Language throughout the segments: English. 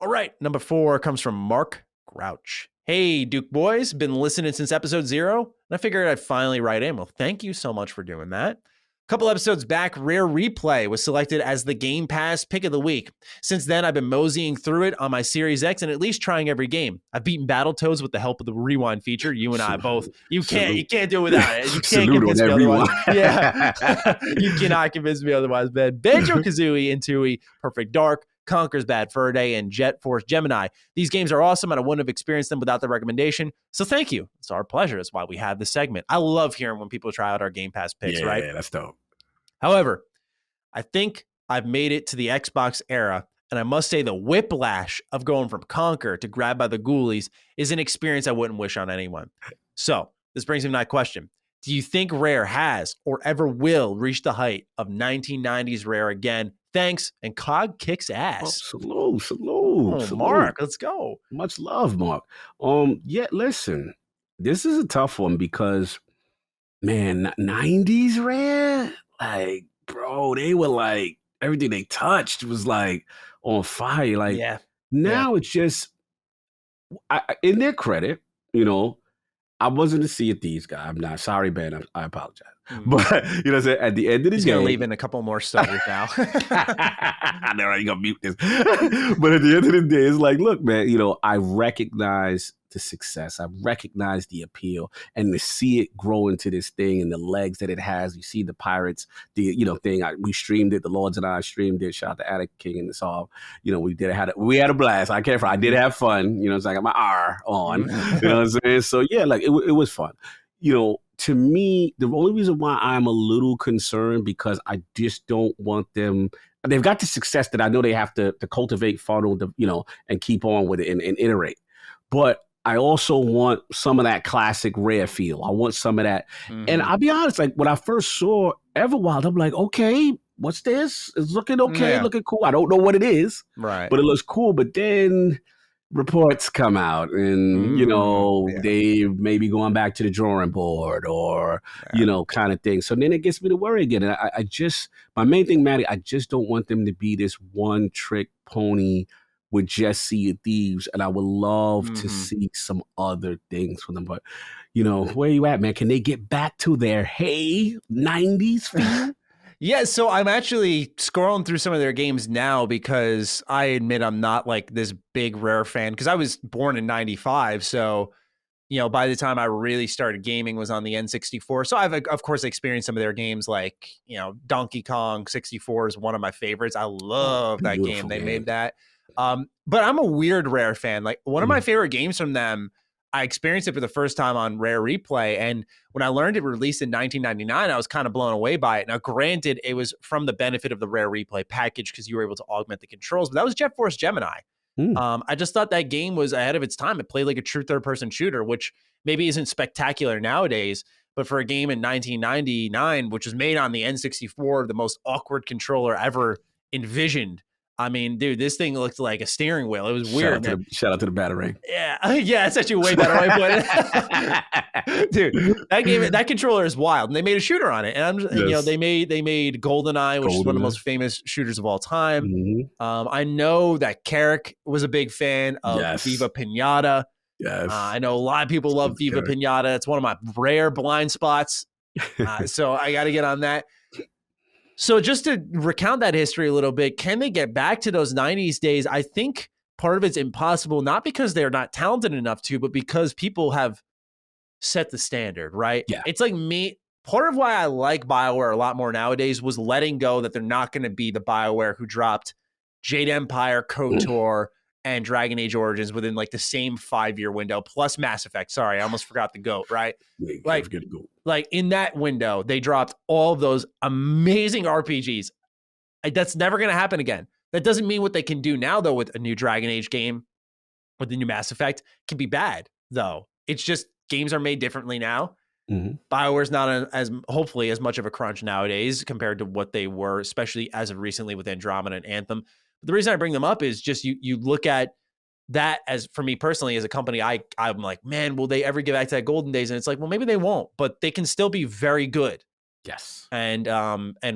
All right, number 4 comes from Mark Grouch. Hey, Duke boys, been listening since episode 0, and I figured I'd finally write in. Well, thank you so much for doing that. A couple episodes back, Rare Replay was selected as the Game Pass pick of the week. Since then, I've been moseying through it on my Series X and at least trying every game. I've beaten Battletoads with the help of the rewind feature. You and I both. You can't do it without it. You can't convince me otherwise. Yeah, you cannot convince me otherwise, man. Banjo-Kazooie and Tooie, Perfect Dark, Conker's Bad Fur Day, and Jet Force Gemini. These games are awesome, and I wouldn't have experienced them without the recommendation. So thank you. It's our pleasure. That's why we have this segment. I love hearing when people try out our Game Pass picks, right? Yeah, that's dope. However, I think I've made it to the Xbox era, and I must say the whiplash of going from Conker to Grabbed by the Ghoulies is an experience I wouldn't wish on anyone. So this brings me to my question. Do you think Rare has or ever will reach the height of 1990s Rare again? Thanks, and COG kicks ass. Oh, salute. Mark, let's go. Much love, Mark. Yeah, listen, this is a tough one because, man, 90s Rare, like, bro, they were like, everything they touched was like on fire. Like, now it's just, in their credit, I wasn't a Sea of Thieves guy. I'm not. Sorry, Ben. I apologize. But, you know what I'm saying? At the end of the day. He's going to leave in a couple more stutters now. I know, right? You're going to mute this. But at the end of the day, it's like, look, man, I recognize the success. I recognize the appeal. And to see it grow into this thing and the legs that it has. You see the Pirates, thing. We streamed it. The Lords and I streamed it. Shout out to Attic King and the Solve. We had a blast. I did have fun. It's like I got my R on. You know what I'm saying? So, yeah, like it was fun. To me, the only reason why I'm a little concerned because I just don't want them. They've got the success that I know they have to cultivate, funnel, and keep on with it and iterate. But I also want some of that classic Rare feel. I want some of that. Mm-hmm. And I'll be honest, like when I first saw Everwild, I'm like, okay, what's this? It's looking okay, looking cool. I don't know what it is, right? But it looks cool. But then reports come out and, they may be going back to the drawing board or, kind of thing. So then it gets me to worry again. And my main thing, Maddie, I just don't want them to be this one trick pony with just Sea of Thieves. And I would love to see some other things from them. But, where you at, man? Can they get back to their, 90s feel? Yeah, so I'm actually scrolling through some of their games now because I admit I'm not like this big Rare fan because I was born in 95. So, by the time I really started gaming was on the N64. So I've, of course, experienced some of their games like, Donkey Kong 64 is one of my favorites. I love that game. They made that. But I'm a weird Rare fan. Like one of my favorite games from them, I experienced it for the first time on Rare Replay. And when I learned it released in 1999, I was kind of blown away by it. Now, granted, it was from the benefit of the Rare Replay package because you were able to augment the controls, but that was Jet Force Gemini. I just thought that game was ahead of its time. It played like a true third-person shooter, which maybe isn't spectacular nowadays, but for a game in 1999, which was made on the N64, the most awkward controller ever envisioned, I mean, dude, this thing looked like a steering wheel. It was weird. Shout out to the Batarang. Yeah, it's actually a way better way to put it. Dude, that controller is wild, and they made a shooter on it. And they made GoldenEye, which is one of the most famous shooters of all time. Mm-hmm. I know that Carrick was a big fan of Viva Pinata. Yes, I know a lot of people love Viva Pinata. It's one of my rare blind spots. So I got to get on that. So just to recount that history a little bit, can they get back to those 90s days? I think part of it's impossible, not because they're not talented enough to, but because people have set the standard, right? Yeah. It's like me. Part of why I like BioWare a lot more nowadays was letting go that they're not going to be the BioWare who dropped Jade Empire, KOTOR, and Dragon Age Origins within like the same 5-year window, plus Mass Effect. Sorry, I almost forgot the GOAT, right? Like in that window, they dropped all of those amazing RPGs. That's never going to happen again. That doesn't mean what they can do now, though, with a new Dragon Age game, with the new Mass Effect, can be bad, though. It's just games are made differently now. Mm-hmm. BioWare's not hopefully as much of a crunch nowadays compared to what they were, especially as of recently with Andromeda and Anthem. But the reason I bring them up is just you look at that as, for me personally, as a company, I'm like, man, will they ever get back to that golden days? And it's like, well, maybe they won't, but they can still be very good. Yes. And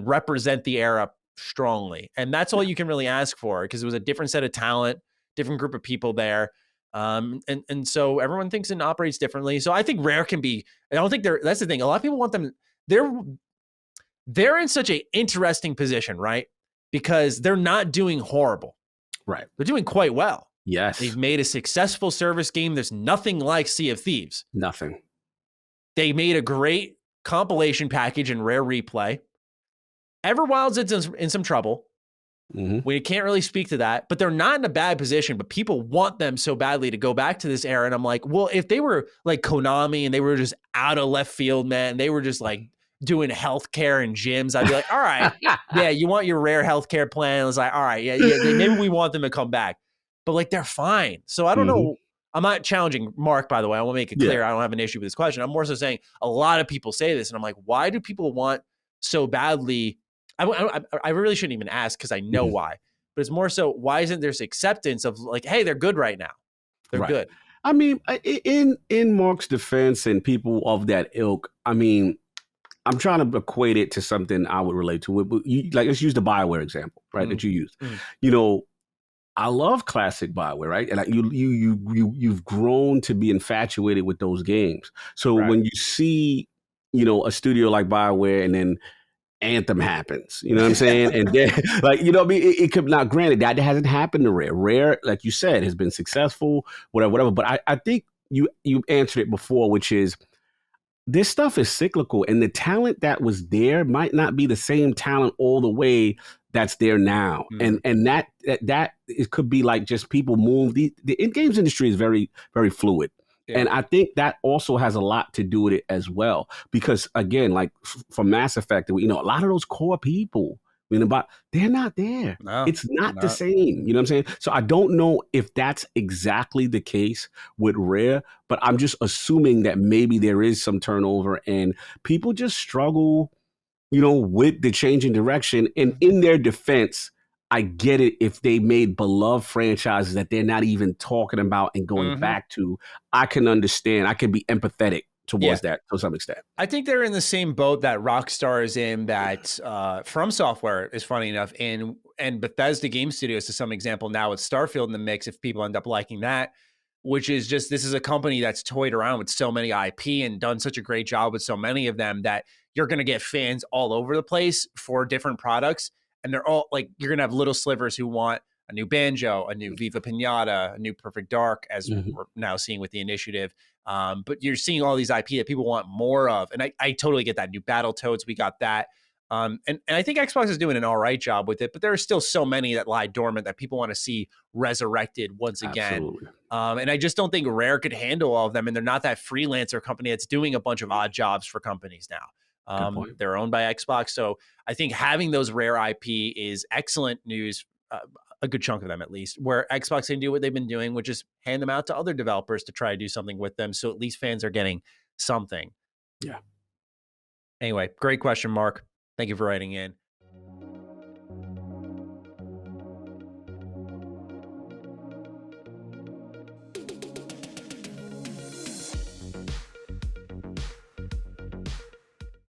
represent the era strongly. And that's all you can really ask for, because it was a different set of talent, different group of people there. And so everyone thinks and operates differently. So I think Rare can be, I don't think that's the thing. A lot of people want them, they're in such an interesting position, right? Because they're not doing horrible. Right. They're doing quite well. Yes. They've made a successful service game. There's nothing like Sea of Thieves. Nothing. They made a great compilation package in Rare Replay. Everwild's in some trouble. Mm-hmm. We can't really speak to that, but they're not in a bad position, but people want them so badly to go back to this era. And I'm like, well, if they were like Konami and they were just out of left field, man, they were just like doing healthcare and gyms, I'd be like, all right, yeah, you want your Rare healthcare plan? I was like, all right, yeah, maybe we want them to come back, but like they're fine. So I don't know. I'm not challenging Mark, by the way. I want to make it clear. I don't have an issue with this question. I'm more so saying a lot of people say this, and I'm like, why do people want so badly? I really shouldn't even ask because I know why, but it's more so why isn't there acceptance of like, hey, they're good right now. They're good. I mean, in Mark's defense and people of that ilk, I mean, I'm trying to equate it to something I would relate to. Like, let's use the BioWare example, right? That you used. You know, I love classic BioWare, right? And like you've grown to be infatuated with those games. So when you see, you know, a studio like BioWare and then Anthem happens, you know what I'm saying? And then, like, you know what I mean? It could not, granted, that hasn't happened to Rare. Rare, like you said, has been successful, whatever. But I think you answered it before, which is this stuff is cyclical, and the talent that was there might not be the same talent all the way that's there now. And that it could be like just people move. The in-games industry is very, very fluid. And I think that also has a lot to do with it as well. Because again, like for Mass Effect, you know, a lot of those core people, they're not there. No, it's not the same. You know what I'm saying? So I don't know if that's exactly the case with Rare, but I'm just assuming that maybe there is some turnover and people just struggle, you know, with the change in direction. And in their defense, I get it if they made beloved franchises that they're not even talking about and going back to. I can understand. I can be empathetic towards that to some extent. I think they're in the same boat that Rockstar is in, that From Software is, funny enough, and Bethesda Game Studios to some example now with Starfield in the mix, if people end up liking that, which is just, this is a company that's toyed around with so many IP and done such a great job with so many of them that you're going to get fans all over the place for different products. And they're all like, you're going to have little slivers who want a new Banjo, a new Viva Pinata, a new Perfect Dark, as we're now seeing with the Initiative. But you're seeing all these IP that people want more of. And I totally get that. New Battletoads, we got that. And I think Xbox is doing an all right job with it, but there are still so many that lie dormant that people want to see resurrected once again. And I just don't think Rare could handle all of them. And they're not that freelancer company that's doing a bunch of odd jobs for companies now. They're owned by Xbox. So I think having those Rare IP is excellent news, a good chunk of them at least, where Xbox can do what they've been doing, which is hand them out to other developers to try to do something with them. So at least fans are getting something. Yeah. Anyway, great question, Mark. Thank you for writing in.